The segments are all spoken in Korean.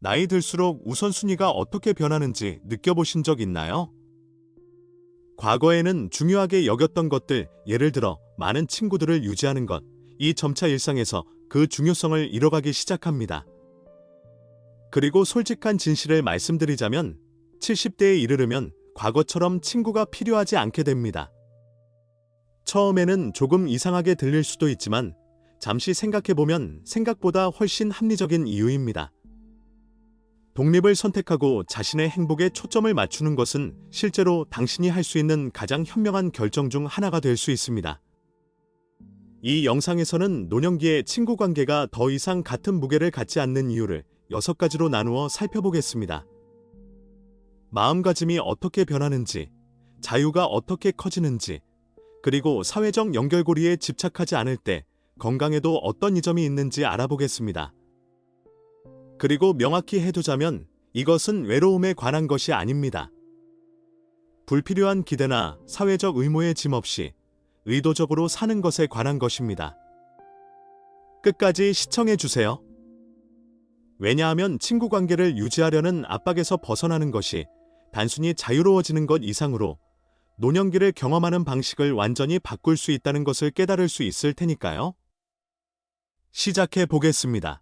나이 들수록 우선순위가 어떻게 변하는지 느껴보신 적 있나요? 과거에는 중요하게 여겼던 것들, 예를 들어 많은 친구들을 유지하는 것, 이 점차 일상에서 그 중요성을 잃어가기 시작합니다. 그리고 솔직한 진실을 말씀드리자면 70대에 이르르면 과거처럼 친구가 필요하지 않게 됩니다. 처음에는 조금 이상하게 들릴 수도 있지만 잠시 생각해보면 생각보다 훨씬 합리적인 이유입니다. 독립을 선택하고 자신의 행복에 초점을 맞추는 것은 실제로 당신이 할 수 있는 가장 현명한 결정 중 하나가 될 수 있습니다. 이 영상에서는 노년기의 친구 관계가 더 이상 같은 무게를 갖지 않는 이유를 6가지로 나누어 살펴보겠습니다. 마음가짐이 어떻게 변하는지, 자유가 어떻게 커지는지, 그리고 사회적 연결고리에 집착하지 않을 때 건강에도 어떤 이점이 있는지 알아보겠습니다. 그리고 명확히 해두자면 이것은 외로움에 관한 것이 아닙니다. 불필요한 기대나 사회적 의무에 짐 없이 의도적으로 사는 것에 관한 것입니다. 끝까지 시청해주세요. 왜냐하면 친구 관계를 유지하려는 압박에서 벗어나는 것이 단순히 자유로워지는 것 이상으로 노년기를 경험하는 방식을 완전히 바꿀 수 있다는 것을 깨달을 수 있을 테니까요. 시작해 보겠습니다.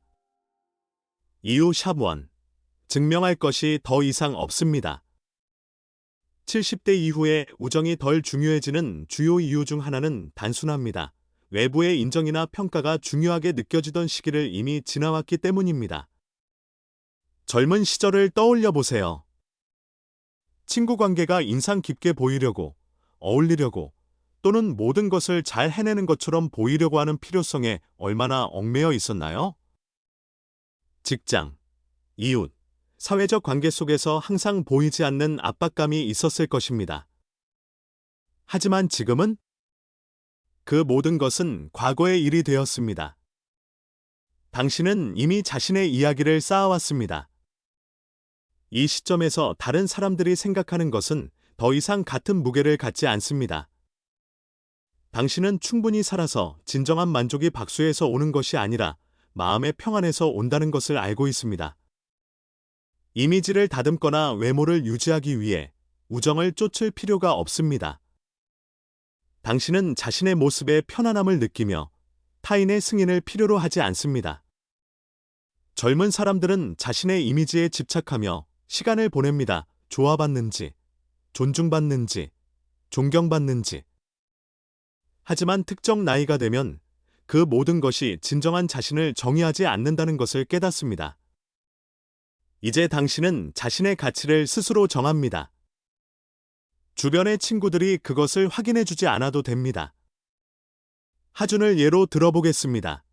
이유 샵1. 증명할 것이 더 이상 없습니다. 70대 이후에 우정이 덜 중요해지는 주요 이유 중 하나는 단순합니다. 외부의 인정이나 평가가 중요하게 느껴지던 시기를 이미 지나왔기 때문입니다. 젊은 시절을 떠올려 보세요. 친구 관계가 인상 깊게 보이려고, 어울리려고, 또는 모든 것을 잘 해내는 것처럼 보이려고 하는 필요성에 얼마나 얽매여 있었나요? 직장, 이웃, 사회적 관계 속에서 항상 보이지 않는 압박감이 있었을 것입니다. 하지만 지금은 그 모든 것은 과거의 일이 되었습니다. 당신은 이미 자신의 이야기를 쌓아왔습니다. 이 시점에서 다른 사람들이 생각하는 것은 더 이상 같은 무게를 갖지 않습니다. 당신은 충분히 살아서 진정한 만족이 박수에서 오는 것이 아니라 마음의 평안에서 온다는 것을 알고 있습니다. 이미지를 다듬거나 외모를 유지하기 위해 우정을 쫓을 필요가 없습니다. 당신은 자신의 모습에 편안함을 느끼며 타인의 승인을 필요로 하지 않습니다. 젊은 사람들은 자신의 이미지에 집착하며 시간을 보냅니다. 좋아받는지, 존중받는지, 존경받는지. 하지만 특정 나이가 되면 그 모든 것이 진정한 자신을 정의하지 않는다는 것을 깨닫습니다. 이제 당신은 자신의 가치를 스스로 정합니다. 주변의 친구들이 그것을 확인해주지 않아도 됩니다. 하준을 예로 들어보겠습니다.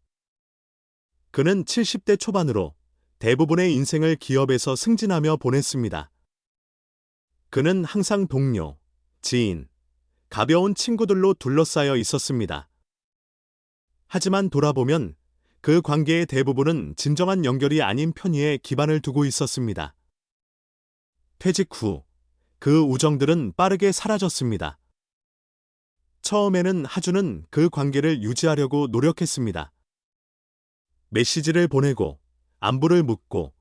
그는 70대 초반으로 대부분의 인생을 기업에서 승진하며 보냈습니다. 그는 항상 동료, 지인, 가벼운 친구들로 둘러싸여 있었습니다. 하지만 돌아보면 그 관계의 대부분은 진정한 연결이 아닌 편의에 기반을 두고 있었습니다. 퇴직 후 그 우정들은 빠르게 사라졌습니다. 처음에는 하준은 그 관계를 유지하려고 노력했습니다. 메시지를 보내고 안부를 묻고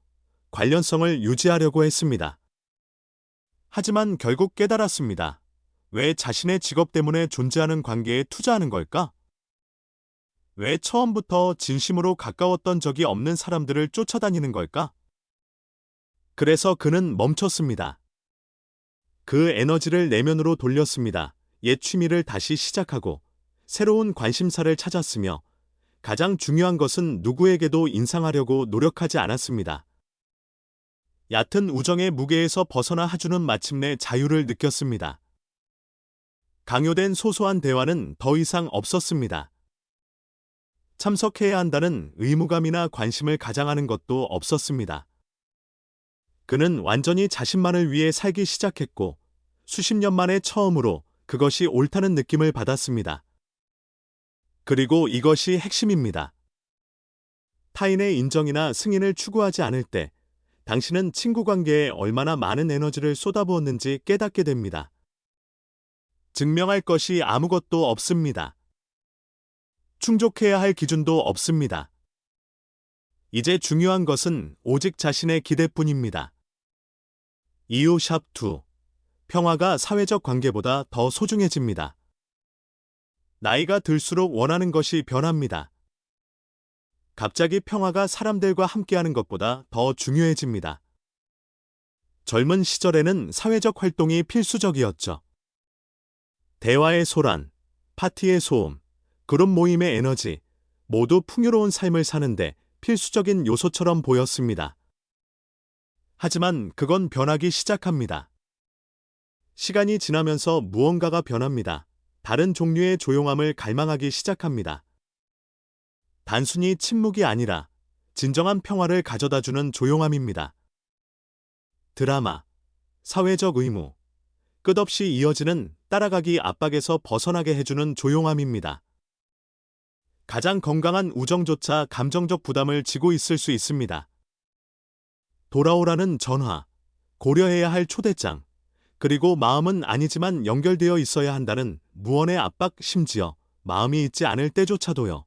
관련성을 유지하려고 했습니다. 하지만 결국 깨달았습니다. 왜 자신의 직업 때문에 존재하는 관계에 투자하는 걸까? 왜 처음부터 진심으로 가까웠던 적이 없는 사람들을 쫓아다니는 걸까? 그래서 그는 멈췄습니다. 그 에너지를 내면으로 돌렸습니다. 옛 취미를 다시 시작하고 새로운 관심사를 찾았으며 가장 중요한 것은 누구에게도 인상하려고 노력하지 않았습니다. 얕은 우정의 무게에서 벗어나 하준은 마침내 자유를 느꼈습니다. 강요된 소소한 대화는 더 이상 없었습니다. 참석해야 한다는 의무감이나 관심을 가장하는 것도 없었습니다. 그는 완전히 자신만을 위해 살기 시작했고 수십 년 만에 처음으로 그것이 옳다는 느낌을 받았습니다. 그리고 이것이 핵심입니다. 타인의 인정이나 승인을 추구하지 않을 때 당신은 친구 관계에 얼마나 많은 에너지를 쏟아부었는지 깨닫게 됩니다. 증명할 것이 아무것도 없습니다. 충족해야 할 기준도 없습니다. 이제 중요한 것은 오직 자신의 기대뿐입니다. 이유 샵 2. 평화가 사회적 관계보다 더 소중해집니다. 나이가 들수록 원하는 것이 변합니다. 갑자기 평화가 사람들과 함께하는 것보다 더 중요해집니다. 젊은 시절에는 사회적 활동이 필수적이었죠. 대화의 소란, 파티의 소음, 그룹 모임의 에너지, 모두 풍요로운 삶을 사는데 필수적인 요소처럼 보였습니다. 하지만 그건 변하기 시작합니다. 시간이 지나면서 무언가가 변합니다. 다른 종류의 조용함을 갈망하기 시작합니다. 단순히 침묵이 아니라 진정한 평화를 가져다주는 조용함입니다. 드라마, 사회적 의무, 끝없이 이어지는 따라가기 압박에서 벗어나게 해주는 조용함입니다. 가장 건강한 우정조차 감정적 부담을 지고 있을 수 있습니다. 돌아오라는 전화, 고려해야 할 초대장, 그리고 마음은 아니지만 연결되어 있어야 한다는 무언의 압박, 심지어 마음이 있지 않을 때조차도요.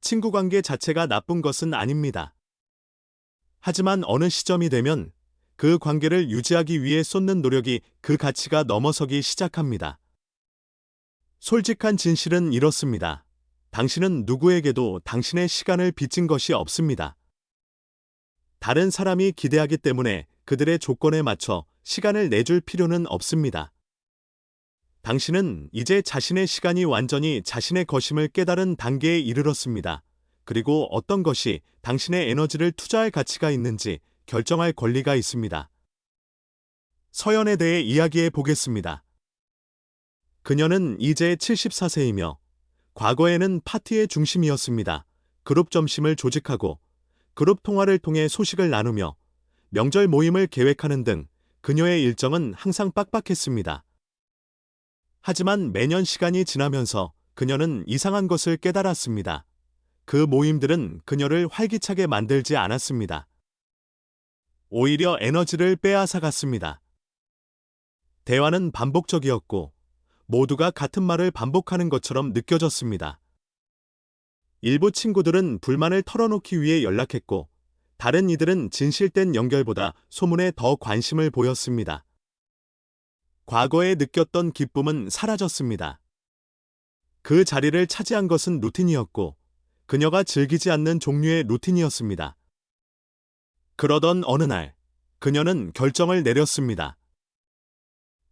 친구 관계 자체가 나쁜 것은 아닙니다. 하지만 어느 시점이 되면 그 관계를 유지하기 위해 쏟는 노력이 그 가치가 넘어서기 시작합니다. 솔직한 진실은 이렇습니다. 당신은 누구에게도 당신의 시간을 빚진 것이 없습니다. 다른 사람이 기대하기 때문에 그들의 조건에 맞춰 시간을 내줄 필요는 없습니다. 당신은 이제 자신의 시간이 완전히 자신의 것임을 깨달은 단계에 이르렀습니다. 그리고 어떤 것이 당신의 에너지를 투자할 가치가 있는지 결정할 권리가 있습니다. 서연에 대해 이야기해 보겠습니다. 그녀는 이제 74세이며 과거에는 파티의 중심이었습니다. 그룹 점심을 조직하고 그룹 통화를 통해 소식을 나누며 명절 모임을 계획하는 등 그녀의 일정은 항상 빡빡했습니다. 하지만 매년 시간이 지나면서 그녀는 이상한 것을 깨달았습니다. 그 모임들은 그녀를 활기차게 만들지 않았습니다. 오히려 에너지를 빼앗아갔습니다. 대화는 반복적이었고 모두가 같은 말을 반복하는 것처럼 느껴졌습니다. 일부 친구들은 불만을 털어놓기 위해 연락했고 다른 이들은 진실된 연결보다 소문에 더 관심을 보였습니다. 과거에 느꼈던 기쁨은 사라졌습니다. 그 자리를 차지한 것은 루틴이었고 그녀가 즐기지 않는 종류의 루틴이었습니다. 그러던 어느 날, 그녀는 결정을 내렸습니다.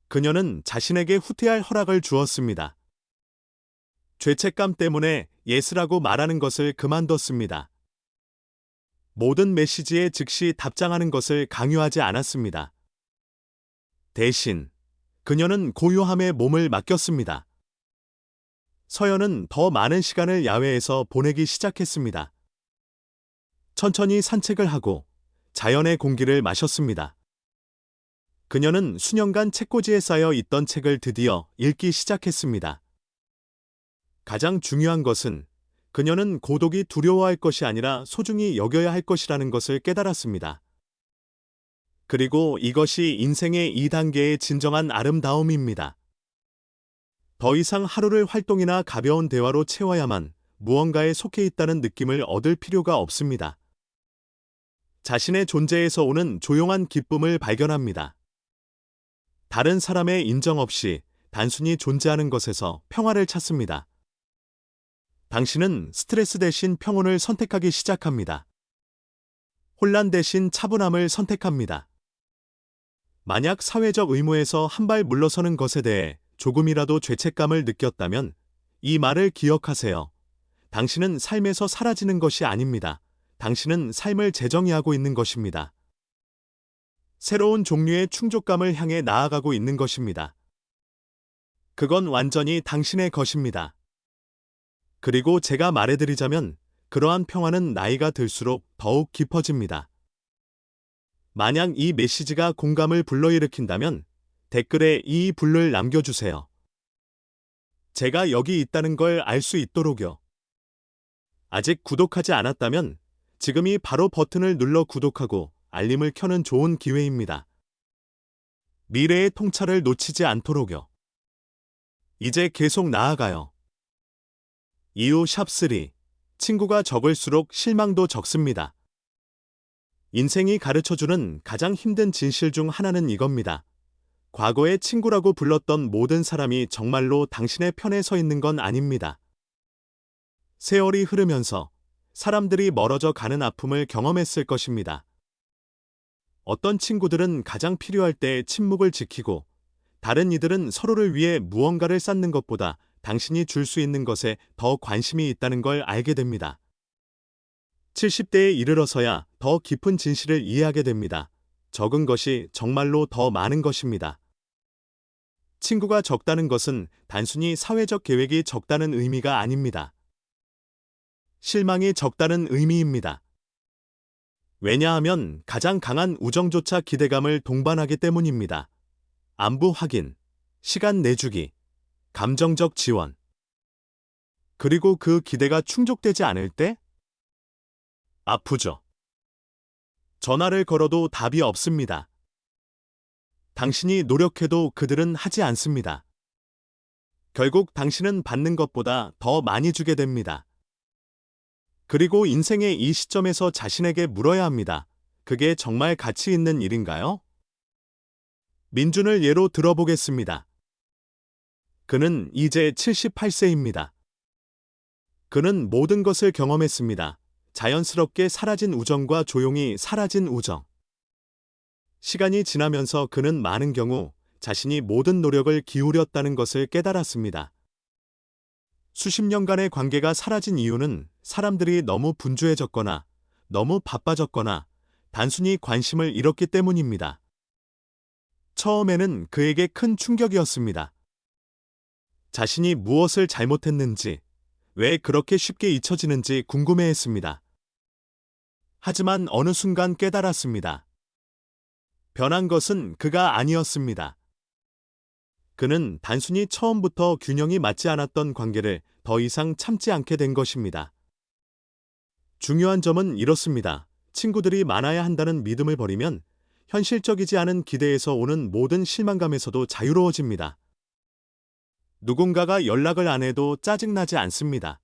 그녀는 자신에게 후퇴할 허락을 주었습니다. 죄책감 때문에 예스라고 말하는 것을 그만뒀습니다. 모든 메시지에 즉시 답장하는 것을 강요하지 않았습니다. 대신 그녀는 고요함에 몸을 맡겼습니다. 서연은 더 많은 시간을 야외에서 보내기 시작했습니다. 천천히 산책을 하고 자연의 공기를 마셨습니다. 그녀는 수년간 책꽂이에 쌓여 있던 책을 드디어 읽기 시작했습니다. 가장 중요한 것은 그녀는 고독이 두려워할 것이 아니라 소중히 여겨야 할 것이라는 것을 깨달았습니다. 그리고 이것이 인생의 2단계의 진정한 아름다움입니다. 더 이상 하루를 활동이나 가벼운 대화로 채워야만 무언가에 속해 있다는 느낌을 얻을 필요가 없습니다. 자신의 존재에서 오는 조용한 기쁨을 발견합니다. 다른 사람의 인정 없이 단순히 존재하는 것에서 평화를 찾습니다. 당신은 스트레스 대신 평온을 선택하기 시작합니다. 혼란 대신 차분함을 선택합니다. 만약 사회적 의무에서 한 발 물러서는 것에 대해 조금이라도 죄책감을 느꼈다면 이 말을 기억하세요. 당신은 삶에서 사라지는 것이 아닙니다. 당신은 삶을 재정의하고 있는 것입니다. 새로운 종류의 충족감을 향해 나아가고 있는 것입니다. 그건 완전히 당신의 것입니다. 그리고 제가 말해드리자면 그러한 평화는 나이가 들수록 더욱 깊어집니다. 만약 이 메시지가 공감을 불러일으킨다면 댓글에 이 불을 남겨주세요. 제가 여기 있다는 걸 알 수 있도록요. 아직 구독하지 않았다면 지금이 바로 버튼을 눌러 구독하고 알림을 켜는 좋은 기회입니다. 미래의 통찰을 놓치지 않도록요. 이제 계속 나아가요. 이유 샵 3. 친구가 적을수록 실망도 적습니다. 인생이 가르쳐주는 가장 힘든 진실 중 하나는 이겁니다. 과거의 친구라고 불렀던 모든 사람이 정말로 당신의 편에 서 있는 건 아닙니다. 세월이 흐르면서 사람들이 멀어져 가는 아픔을 경험했을 것입니다. 어떤 친구들은 가장 필요할 때 침묵을 지키고, 다른 이들은 서로를 위해 무언가를 쌓는 것보다 당신이 줄 수 있는 것에 더 관심이 있다는 걸 알게 됩니다. 70대에 이르러서야 더 깊은 진실을 이해하게 됩니다. 적은 것이 정말로 더 많은 것입니다. 친구가 적다는 것은 단순히 사회적 계획이 적다는 의미가 아닙니다. 실망이 적다는 의미입니다. 왜냐하면 가장 강한 우정조차 기대감을 동반하기 때문입니다. 안부 확인, 시간 내주기, 감정적 지원. 그리고 그 기대가 충족되지 않을 때? 아프죠. 전화를 걸어도 답이 없습니다. 당신이 노력해도 그들은 하지 않습니다. 결국 당신은 받는 것보다 더 많이 주게 됩니다. 그리고 인생의 이 시점에서 자신에게 물어야 합니다. 그게 정말 가치 있는 일인가요? 민준을 예로 들어보겠습니다. 그는 이제 78세입니다. 그는 모든 것을 경험했습니다. 자연스럽게 사라진 우정과 조용히 사라진 우정. 시간이 지나면서 그는 많은 경우 자신이 모든 노력을 기울였다는 것을 깨달았습니다. 수십 년간의 관계가 사라진 이유는 사람들이 너무 분주해졌거나 너무 바빠졌거나 단순히 관심을 잃었기 때문입니다. 처음에는 그에게 큰 충격이었습니다. 자신이 무엇을 잘못했는지, 왜 그렇게 쉽게 잊혀지는지 궁금해했습니다. 하지만 어느 순간 깨달았습니다. 변한 것은 그가 아니었습니다. 그는 단순히 처음부터 균형이 맞지 않았던 관계를 더 이상 참지 않게 된 것입니다. 중요한 점은 이렇습니다. 친구들이 많아야 한다는 믿음을 버리면 현실적이지 않은 기대에서 오는 모든 실망감에서도 자유로워집니다. 누군가가 연락을 안 해도 짜증나지 않습니다.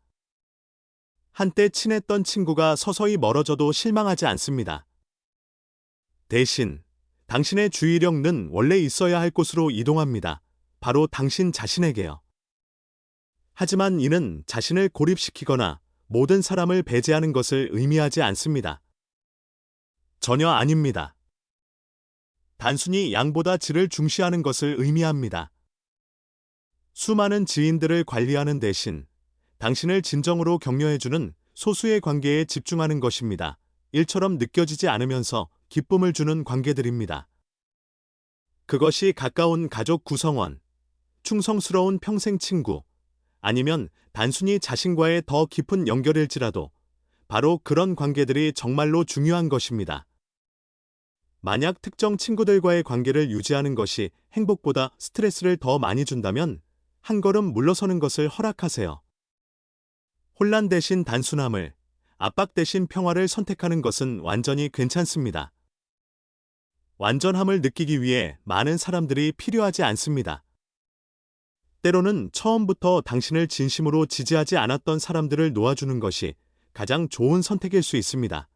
한때 친했던 친구가 서서히 멀어져도 실망하지 않습니다. 대신 당신의 주의력은 원래 있어야 할 곳으로 이동합니다. 바로 당신 자신에게요. 하지만 이는 자신을 고립시키거나 모든 사람을 배제하는 것을 의미하지 않습니다. 전혀 아닙니다. 단순히 양보다 질을 중시하는 것을 의미합니다. 수많은 지인들을 관리하는 대신 당신을 진정으로 격려해주는 소수의 관계에 집중하는 것입니다. 일처럼 느껴지지 않으면서 기쁨을 주는 관계들입니다. 그것이 가까운 가족 구성원, 충성스러운 평생 친구, 아니면 단순히 자신과의 더 깊은 연결일지라도 바로 그런 관계들이 정말로 중요한 것입니다. 만약 특정 친구들과의 관계를 유지하는 것이 행복보다 스트레스를 더 많이 준다면 한 걸음 물러서는 것을 허락하세요. 혼란 대신 단순함을, 압박 대신 평화를 선택하는 것은 완전히 괜찮습니다. 완전함을 느끼기 위해 많은 사람들이 필요하지 않습니다. 때로는 처음부터 당신을 진심으로 지지하지 않았던 사람들을 놓아주는 것이 가장 좋은 선택일 수 있습니다.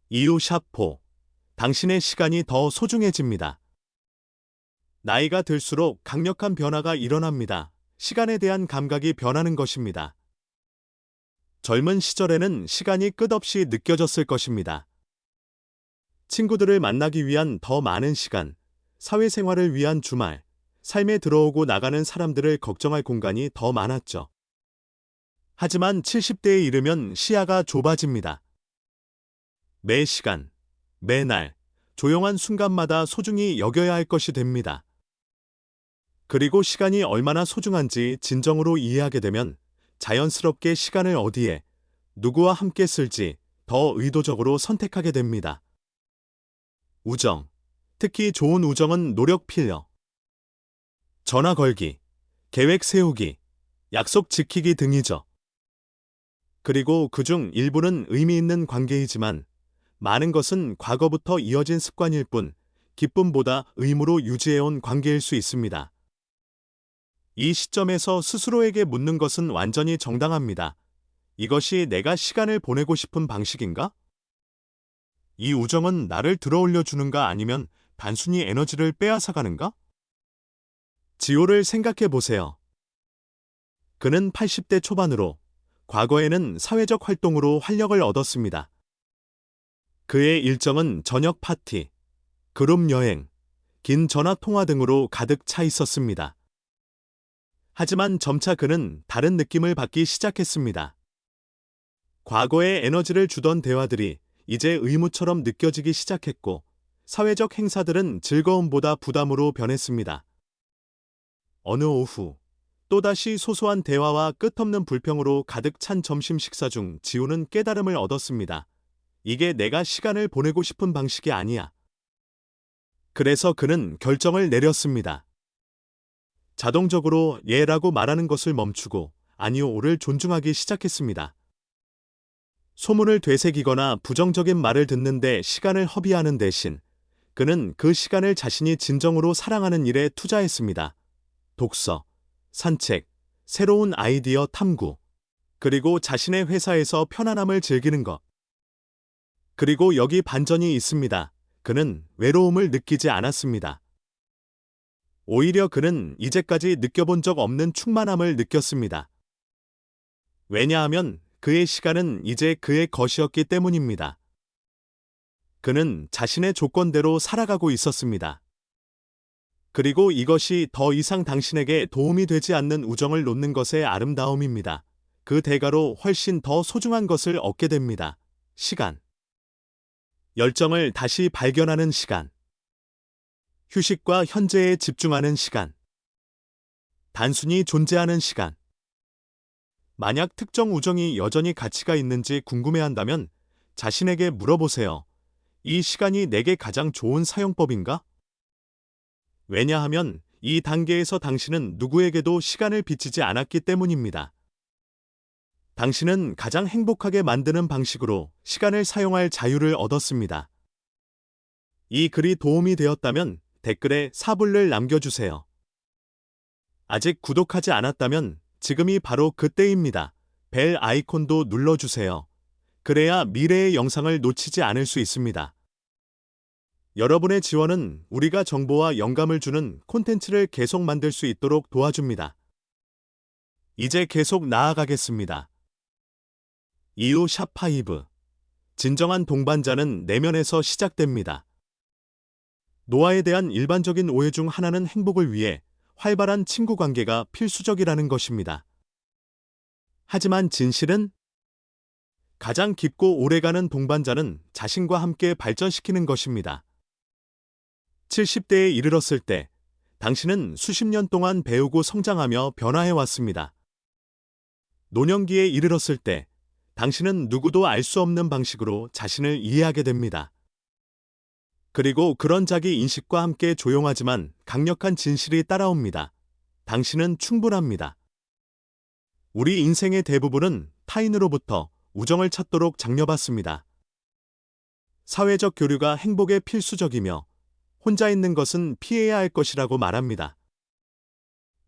이유 샤포. 당신의 시간이 더 소중해집니다. 나이가 들수록 강력한 변화가 일어납니다. 시간에 대한 감각이 변하는 것입니다. 젊은 시절에는 시간이 끝없이 느껴졌을 것입니다. 친구들을 만나기 위한 더 많은 시간, 사회생활을 위한 주말, 삶에 들어오고 나가는 사람들을 걱정할 공간이 더 많았죠. 하지만 70대에 이르면 시야가 좁아집니다. 매 시간, 매날, 조용한 순간마다 소중히 여겨야 할 것이 됩니다. 그리고 시간이 얼마나 소중한지 진정으로 이해하게 되면 자연스럽게 시간을 어디에, 누구와 함께 쓸지 더 의도적으로 선택하게 됩니다. 우정, 특히 좋은 우정은 노력 필요. 전화 걸기, 계획 세우기, 약속 지키기 등이죠. 그리고 그중 일부는 의미 있는 관계이지만 많은 것은 과거부터 이어진 습관일 뿐 기쁨보다 의무로 유지해온 관계일 수 있습니다. 이 시점에서 스스로에게 묻는 것은 완전히 정당합니다. 이것이 내가 시간을 보내고 싶은 방식인가? 이 우정은 나를 들어올려 주는가 아니면 단순히 에너지를 빼앗아가는가? 지호를 생각해 보세요. 그는 80대 초반으로 과거에는 사회적 활동으로 활력을 얻었습니다. 그의 일정은 저녁 파티, 그룹 여행, 긴 전화 통화 등으로 가득 차 있었습니다. 하지만 점차 그는 다른 느낌을 받기 시작했습니다. 과거의 에너지를 주던 대화들이 이제 의무처럼 느껴지기 시작했고, 사회적 행사들은 즐거움보다 부담으로 변했습니다. 어느 오후, 또다시 소소한 대화와 끝없는 불평으로 가득 찬 점심 식사 중 지우는 깨달음을 얻었습니다. 이게 내가 시간을 보내고 싶은 방식이 아니야. 그래서 그는 결정을 내렸습니다. 자동적으로 예라고 말하는 것을 멈추고 아니오를 존중하기 시작했습니다. 소문을 되새기거나 부정적인 말을 듣는데 시간을 허비하는 대신 그는 그 시간을 자신이 진정으로 사랑하는 일에 투자했습니다. 독서, 산책, 새로운 아이디어 탐구, 그리고 자신의 회사에서 편안함을 즐기는 것. 그리고 여기 반전이 있습니다. 그는 외로움을 느끼지 않았습니다. 오히려 그는 이제까지 느껴본 적 없는 충만함을 느꼈습니다. 왜냐하면 그의 시간은 이제 그의 것이었기 때문입니다. 그는 자신의 조건대로 살아가고 있었습니다. 그리고 이것이 더 이상 당신에게 도움이 되지 않는 우정을 놓는 것의 아름다움입니다. 그 대가로 훨씬 더 소중한 것을 얻게 됩니다. 시간. 열정을 다시 발견하는 시간. 휴식과 현재에 집중하는 시간. 단순히 존재하는 시간. 만약 특정 우정이 여전히 가치가 있는지 궁금해한다면 자신에게 물어보세요. 이 시간이 내게 가장 좋은 사용법인가? 왜냐하면 이 단계에서 당신은 누구에게도 시간을 빚지지 않았기 때문입니다. 당신은 가장 행복하게 만드는 방식으로 시간을 사용할 자유를 얻었습니다. 이 글이 도움이 되었다면 댓글에 사불을 남겨주세요. 아직 구독하지 않았다면 지금이 바로 그때입니다. 벨 아이콘도 눌러주세요. 그래야 미래의 영상을 놓치지 않을 수 있습니다. 여러분의 지원은 우리가 정보와 영감을 주는 콘텐츠를 계속 만들 수 있도록 도와줍니다. 이제 계속 나아가겠습니다. 이유 샵5. 진정한 동반자는 내면에서 시작됩니다. 노아에 대한 일반적인 오해 중 하나는 행복을 위해 활발한 친구 관계가 필수적이라는 것입니다. 하지만 진실은 가장 깊고 오래가는 동반자는 자신과 함께 발전시키는 것입니다. 70대에 이르렀을 때 당신은 수십 년 동안 배우고 성장하며 변화해왔습니다. 노년기에 이르렀을 때 당신은 누구도 알 수 없는 방식으로 자신을 이해하게 됩니다. 그리고 그런 자기 인식과 함께 조용하지만 강력한 진실이 따라옵니다. 당신은 충분합니다. 우리 인생의 대부분은 타인으로부터 우정을 찾도록 장려받습니다. 사회적 교류가 행복에 필수적이며 혼자 있는 것은 피해야 할 것이라고 말합니다.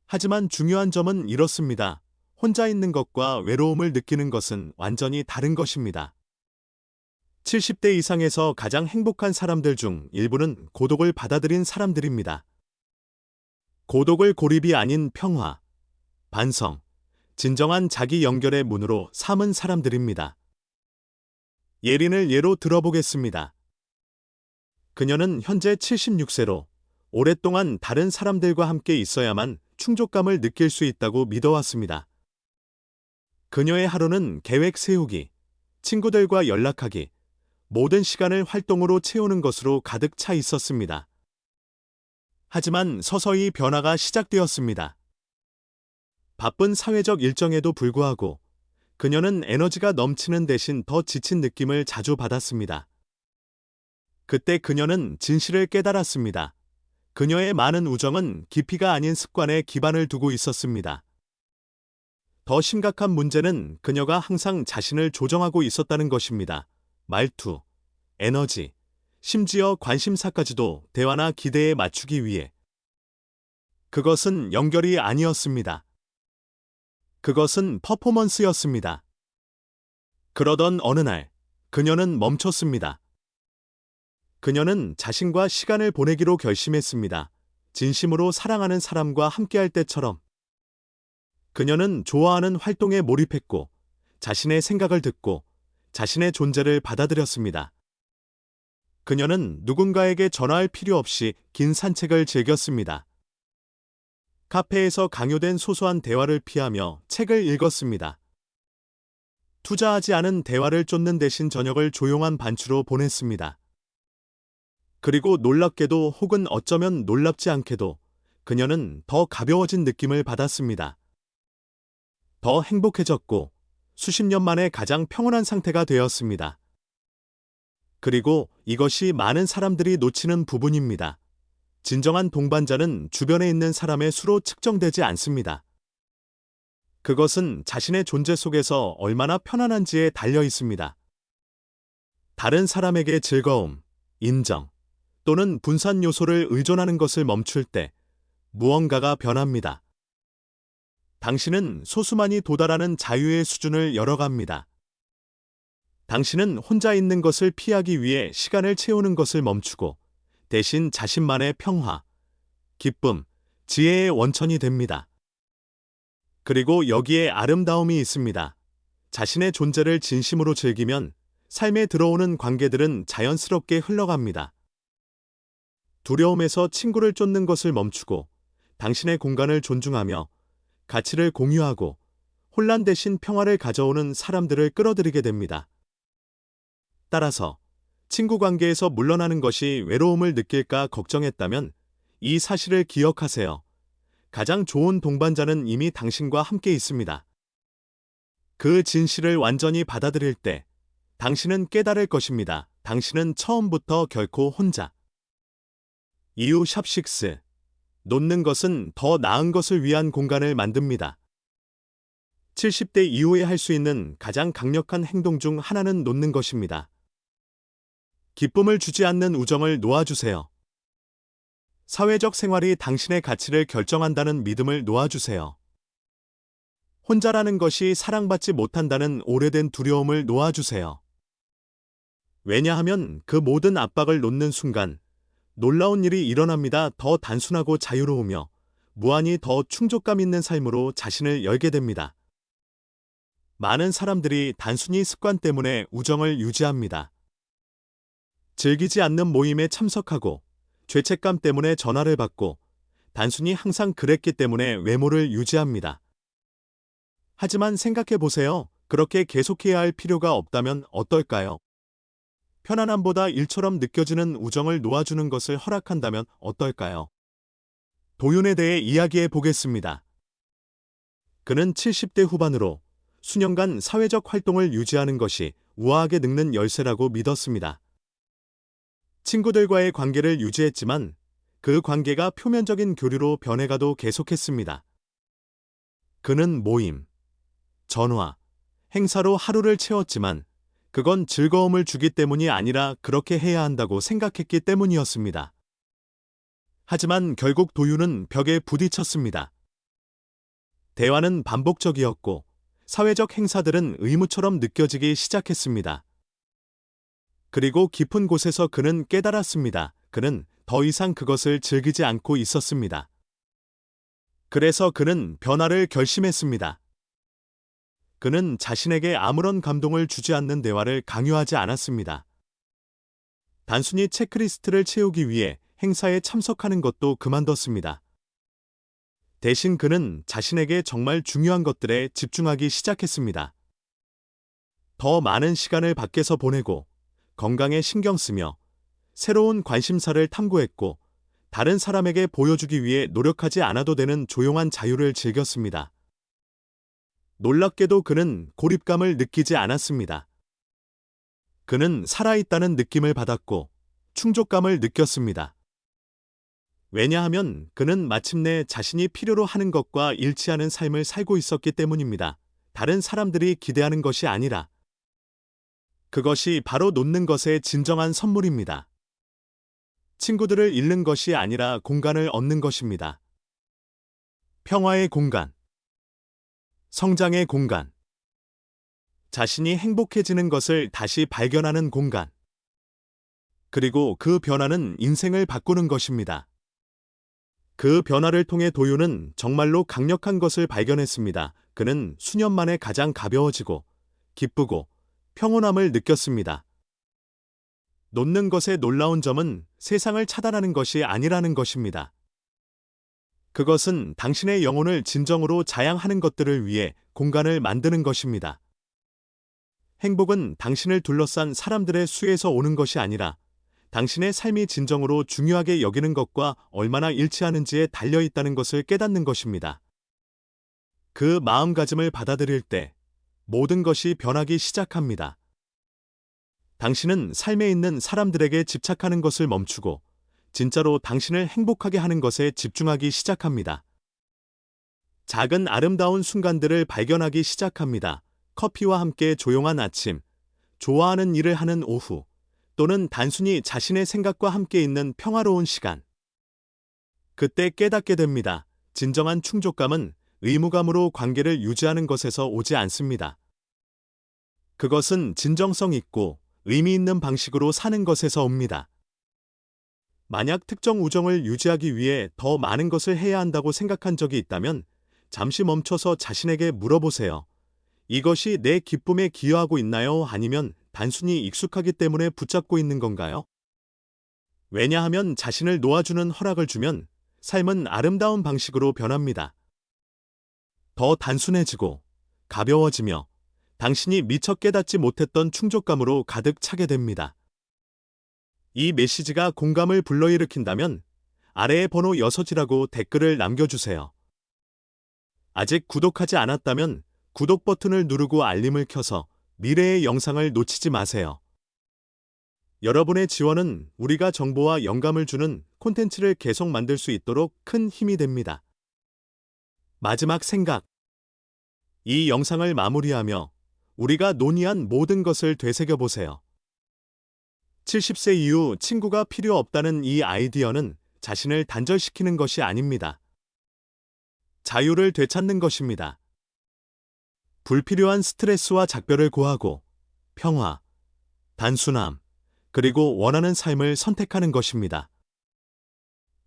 하지만 중요한 점은 이렇습니다. 혼자 있는 것과 외로움을 느끼는 것은 완전히 다른 것입니다. 70대 이상에서 가장 행복한 사람들 중 일부는 고독을 받아들인 사람들입니다. 고독을 고립이 아닌 평화, 반성, 진정한 자기 연결의 문으로 삼은 사람들입니다. 예린을 예로 들어보겠습니다. 그녀는 현재 76세로 오랫동안 다른 사람들과 함께 있어야만 충족감을 느낄 수 있다고 믿어왔습니다. 그녀의 하루는 계획 세우기, 친구들과 연락하기, 모든 시간을 활동으로 채우는 것으로 가득 차 있었습니다. 하지만 서서히 변화가 시작되었습니다. 바쁜 사회적 일정에도 불구하고 그녀는 에너지가 넘치는 대신 더 지친 느낌을 자주 받았습니다. 그때 그녀는 진실을 깨달았습니다. 그녀의 많은 우정은 깊이가 아닌 습관에 기반을 두고 있었습니다. 더 심각한 문제는 그녀가 항상 자신을 조정하고 있었다는 것입니다. 말투, 에너지, 심지어 관심사까지도 대화나 기대에 맞추기 위해. 그것은 연결이 아니었습니다. 그것은 퍼포먼스였습니다. 그러던 어느 날, 그녀는 멈췄습니다. 그녀는 자신과 시간을 보내기로 결심했습니다. 진심으로 사랑하는 사람과 함께할 때처럼. 그녀는 좋아하는 활동에 몰입했고, 자신의 생각을 듣고, 자신의 존재를 받아들였습니다. 그녀는 누군가에게 전화할 필요 없이 긴 산책을 즐겼습니다. 카페에서 강요된 소소한 대화를 피하며 책을 읽었습니다. 투자하지 않은 대화를 쫓는 대신 저녁을 조용한 반추로 보냈습니다. 그리고 놀랍게도 혹은 어쩌면 놀랍지 않게도 그녀는 더 가벼워진 느낌을 받았습니다. 더 행복해졌고 수십 년 만에 가장 평온한 상태가 되었습니다. 그리고 이것이 많은 사람들이 놓치는 부분입니다. 진정한 동반자는 주변에 있는 사람의 수로 측정되지 않습니다. 그것은 자신의 존재 속에서 얼마나 편안한지에 달려 있습니다. 다른 사람에게 즐거움, 인정, 또는 분산 요소를 의존하는 것을 멈출 때 무언가가 변합니다. 당신은 소수만이 도달하는 자유의 수준을 열어갑니다. 당신은 혼자 있는 것을 피하기 위해 시간을 채우는 것을 멈추고 대신 자신만의 평화, 기쁨, 지혜의 원천이 됩니다. 그리고 여기에 아름다움이 있습니다. 자신의 존재를 진심으로 즐기면 삶에 들어오는 관계들은 자연스럽게 흘러갑니다. 두려움에서 친구를 쫓는 것을 멈추고 당신의 공간을 존중하며 가치를 공유하고 혼란 대신 평화를 가져오는 사람들을 끌어들이게 됩니다. 따라서 친구 관계에서 물러나는 것이 외로움을 느낄까 걱정했다면 이 사실을 기억하세요. 가장 좋은 동반자는 이미 당신과 함께 있습니다. 그 진실을 완전히 받아들일 때 당신은 깨달을 것입니다. 당신은 처음부터 결코 혼자. 이유 샵6. 놓는 것은 더 나은 것을 위한 공간을 만듭니다. 70대 이후에 할 수 있는 가장 강력한 행동 중 하나는 놓는 것입니다. 기쁨을 주지 않는 우정을 놓아주세요. 사회적 생활이 당신의 가치를 결정한다는 믿음을 놓아주세요. 혼자라는 것이 사랑받지 못한다는 오래된 두려움을 놓아주세요. 왜냐하면 그 모든 압박을 놓는 순간 놀라운 일이 일어납니다. 더 단순하고 자유로우며 무한히 더 충족감 있는 삶으로 자신을 열게 됩니다. 많은 사람들이 단순히 습관 때문에 우정을 유지합니다. 즐기지 않는 모임에 참석하고 죄책감 때문에 전화를 받고 단순히 항상 그랬기 때문에 외모를 유지합니다. 하지만 생각해 보세요. 그렇게 계속해야 할 필요가 없다면 어떨까요? 편안함보다 일처럼 느껴지는 우정을 놓아주는 것을 허락한다면 어떨까요? 도윤에 대해 이야기해 보겠습니다. 그는 70대 후반으로 수년간 사회적 활동을 유지하는 것이 우아하게 늙는 열쇠라고 믿었습니다. 친구들과의 관계를 유지했지만 그 관계가 표면적인 교류로 변해가도 계속했습니다. 그는 모임, 전화, 행사로 하루를 채웠지만 그건 즐거움을 주기 때문이 아니라 그렇게 해야 한다고 생각했기 때문이었습니다. 하지만 결국 도윤은 벽에 부딪혔습니다. 대화는 반복적이었고 사회적 행사들은 의무처럼 느껴지기 시작했습니다. 그리고 깊은 곳에서 그는 깨달았습니다. 그는 더 이상 그것을 즐기지 않고 있었습니다. 그래서 그는 변화를 결심했습니다. 그는 자신에게 아무런 감동을 주지 않는 대화를 강요하지 않았습니다. 단순히 체크리스트를 채우기 위해 행사에 참석하는 것도 그만뒀습니다. 대신 그는 자신에게 정말 중요한 것들에 집중하기 시작했습니다. 더 많은 시간을 밖에서 보내고 건강에 신경 쓰며 새로운 관심사를 탐구했고 다른 사람에게 보여주기 위해 노력하지 않아도 되는 조용한 자유를 즐겼습니다. 놀랍게도 그는 고립감을 느끼지 않았습니다. 그는 살아있다는 느낌을 받았고 충족감을 느꼈습니다. 왜냐하면 그는 마침내 자신이 필요로 하는 것과 일치하는 삶을 살고 있었기 때문입니다. 다른 사람들이 기대하는 것이 아니라 그것이 바로 놓는 것의 진정한 선물입니다. 친구들을 잃는 것이 아니라 공간을 얻는 것입니다. 평화의 공간, 성장의 공간, 자신이 행복해지는 것을 다시 발견하는 공간. 그리고 그 변화는 인생을 바꾸는 것입니다. 그 변화를 통해 도윤은 정말로 강력한 것을 발견했습니다. 그는 수년 만에 가장 가벼워지고 기쁘고 평온함을 느꼈습니다. 놓는 것의 놀라운 점은 세상을 차단하는 것이 아니라는 것입니다. 그것은 당신의 영혼을 진정으로 자양하는 것들을 위해 공간을 만드는 것입니다. 행복은 당신을 둘러싼 사람들의 수에서 오는 것이 아니라 당신의 삶이 진정으로 중요하게 여기는 것과 얼마나 일치하는지에 달려 있다는 것을 깨닫는 것입니다. 그 마음가짐을 받아들일 때 모든 것이 변하기 시작합니다. 당신은 삶에 있는 사람들에게 집착하는 것을 멈추고 진짜로 당신을 행복하게 하는 것에 집중하기 시작합니다. 작은 아름다운 순간들을 발견하기 시작합니다. 커피와 함께 조용한 아침, 좋아하는 일을 하는 오후, 또는 단순히 자신의 생각과 함께 있는 평화로운 시간. 그때 깨닫게 됩니다. 진정한 충족감은 의무감으로 관계를 유지하는 것에서 오지 않습니다. 그것은 진정성 있고 의미 있는 방식으로 사는 것에서 옵니다. 만약 특정 우정을 유지하기 위해 더 많은 것을 해야 한다고 생각한 적이 있다면 잠시 멈춰서 자신에게 물어보세요. 이것이 내 기쁨에 기여하고 있나요? 아니면 단순히 익숙하기 때문에 붙잡고 있는 건가요? 왜냐하면 자신을 놓아주는 허락을 주면 삶은 아름다운 방식으로 변합니다. 더 단순해지고 가벼워지며 당신이 미처 깨닫지 못했던 충족감으로 가득 차게 됩니다. 이 메시지가 공감을 불러일으킨다면 아래의 번호 6이라고 댓글을 남겨주세요. 아직 구독하지 않았다면 구독 버튼을 누르고 알림을 켜서 미래의 영상을 놓치지 마세요. 여러분의 지원은 우리가 정보와 영감을 주는 콘텐츠를 계속 만들 수 있도록 큰 힘이 됩니다. 마지막 생각. 이 영상을 마무리하며 우리가 논의한 모든 것을 되새겨보세요. 70세 이후 친구가 필요 없다는 이 아이디어는 자신을 단절시키는 것이 아닙니다. 자유를 되찾는 것입니다. 불필요한 스트레스와 작별을 고하고 평화, 단순함, 그리고 원하는 삶을 선택하는 것입니다.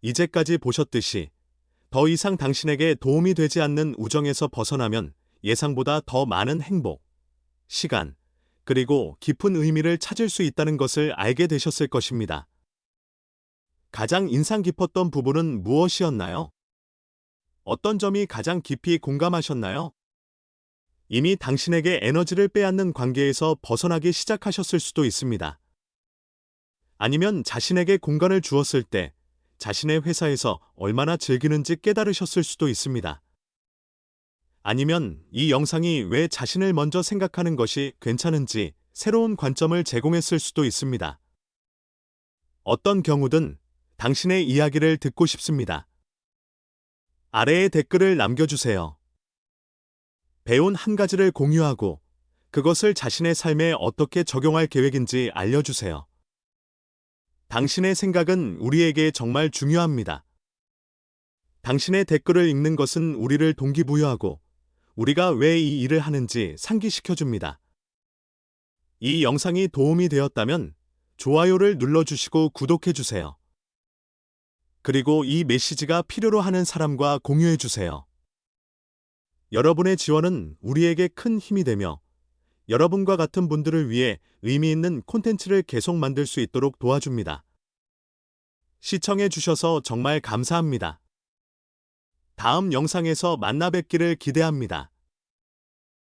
이제까지 보셨듯이 더 이상 당신에게 도움이 되지 않는 우정에서 벗어나면 예상보다 더 많은 행복, 시간, 그리고 깊은 의미를 찾을 수 있다는 것을 알게 되셨을 것입니다. 가장 인상 깊었던 부분은 무엇이었나요? 어떤 점이 가장 깊이 공감하셨나요? 이미 당신에게 에너지를 빼앗는 관계에서 벗어나기 시작하셨을 수도 있습니다. 아니면 자신에게 공간을 주었을 때 자신의 회사에서 얼마나 즐기는지 깨달으셨을 수도 있습니다. 아니면 이 영상이 왜 자신을 먼저 생각하는 것이 괜찮은지 새로운 관점을 제공했을 수도 있습니다. 어떤 경우든 당신의 이야기를 듣고 싶습니다. 아래에 댓글을 남겨주세요. 배운 한 가지를 공유하고 그것을 자신의 삶에 어떻게 적용할 계획인지 알려주세요. 당신의 생각은 우리에게 정말 중요합니다. 당신의 댓글을 읽는 것은 우리를 동기부여하고 우리가 왜 이 일을 하는지 상기시켜줍니다. 이 영상이 도움이 되었다면 좋아요를 눌러주시고 구독해주세요. 그리고 이 메시지가 필요로 하는 사람과 공유해주세요. 여러분의 지원은 우리에게 큰 힘이 되며 여러분과 같은 분들을 위해 의미 있는 콘텐츠를 계속 만들 수 있도록 도와줍니다. 시청해주셔서 정말 감사합니다. 다음 영상에서 만나 뵙기를 기대합니다.